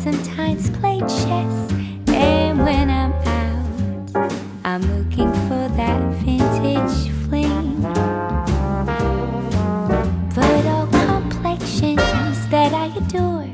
sometimes play chess. And when I'm out, I'm looking for that vintage fling. But all complexions that I adore,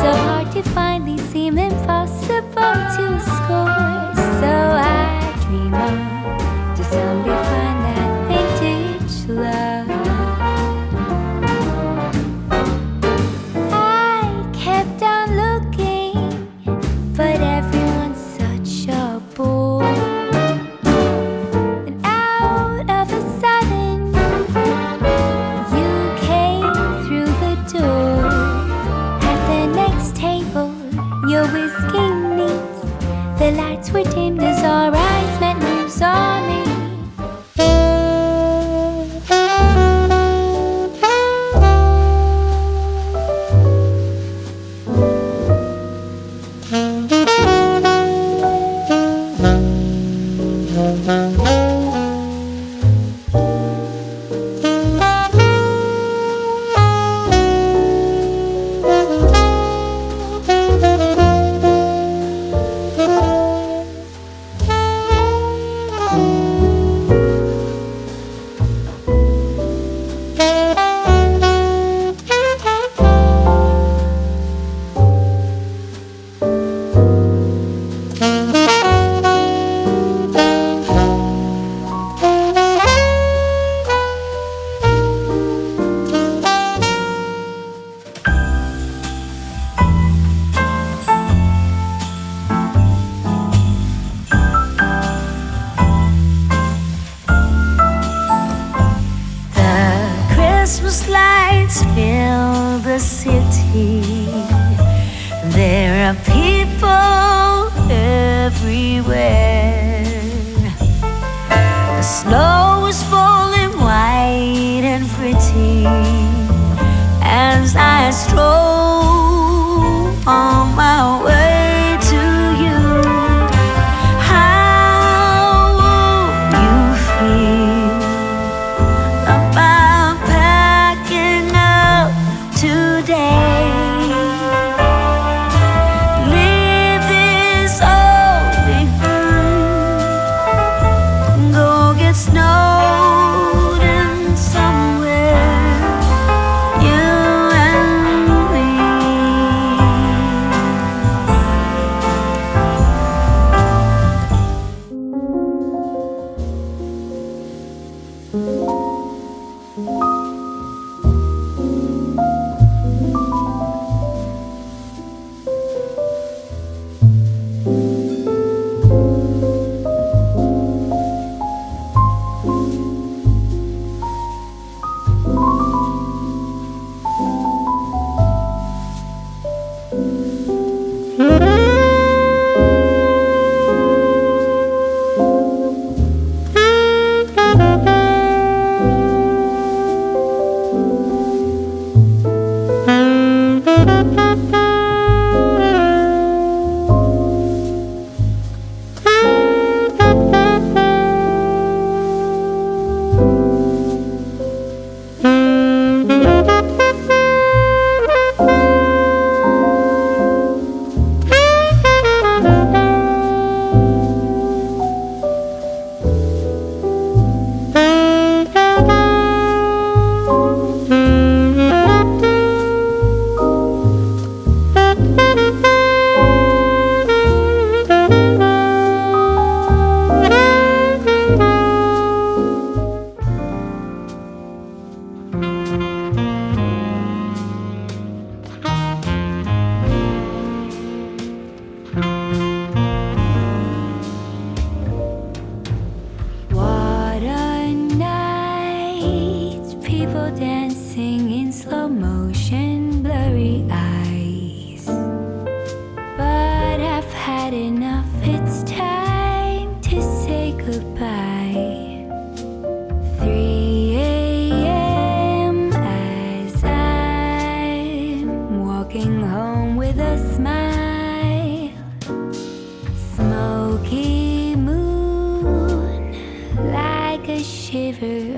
so hard to find, these seem impossible to score. So I dream on to someday find that vintage love. I kept on looking, but everyone's such a bore. And out of a sudden, you came through the door. At the next table, your whiskey neat, the lights were dimmed as our eyes met, moves on me.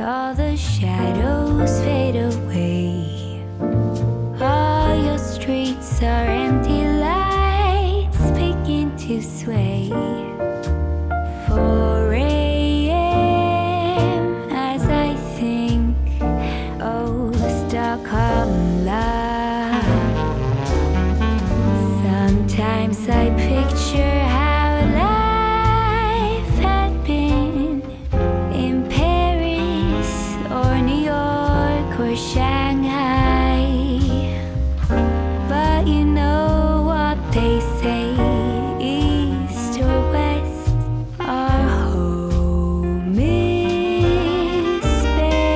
all the shadows fade away. All your streets are empty to sway. 4 a.m. as I think, oh, Stockholm love. Sometimes I picture how life had been in Paris or New York or Shanghai. But you know what they say, east or west, our home is best.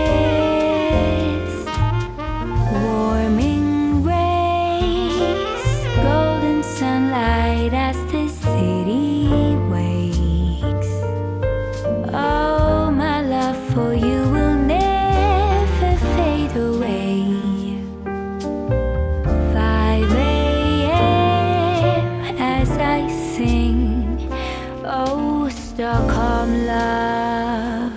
Warming rays, golden sunlight as the city wakes. Oh, my love for you will never fade away. 5 a.m. as I sing, oh, Stockholm love.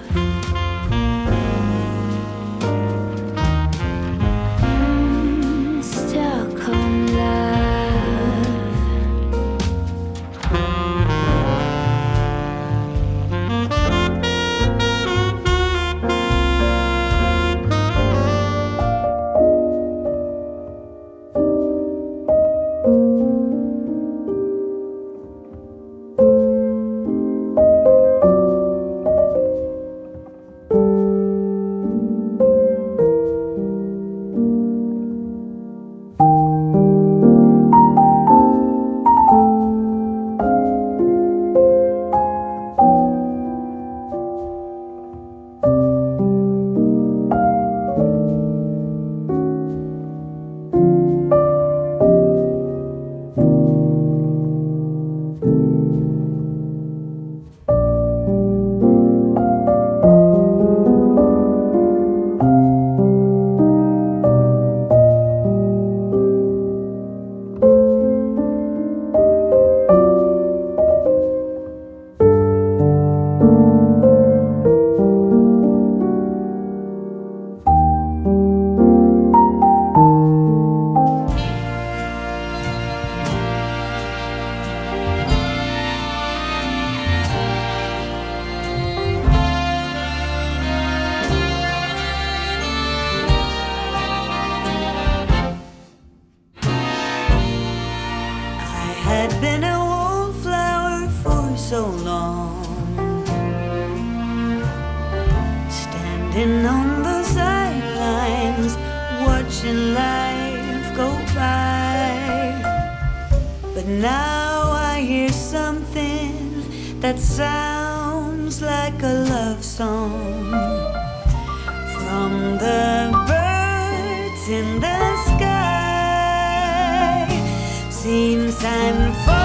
Stockholm love. Had been a wallflower for so long, standing on the sidelines, watching life go by. But now I hear something that sounds like a love song from the birds in the sky. Seems I'm far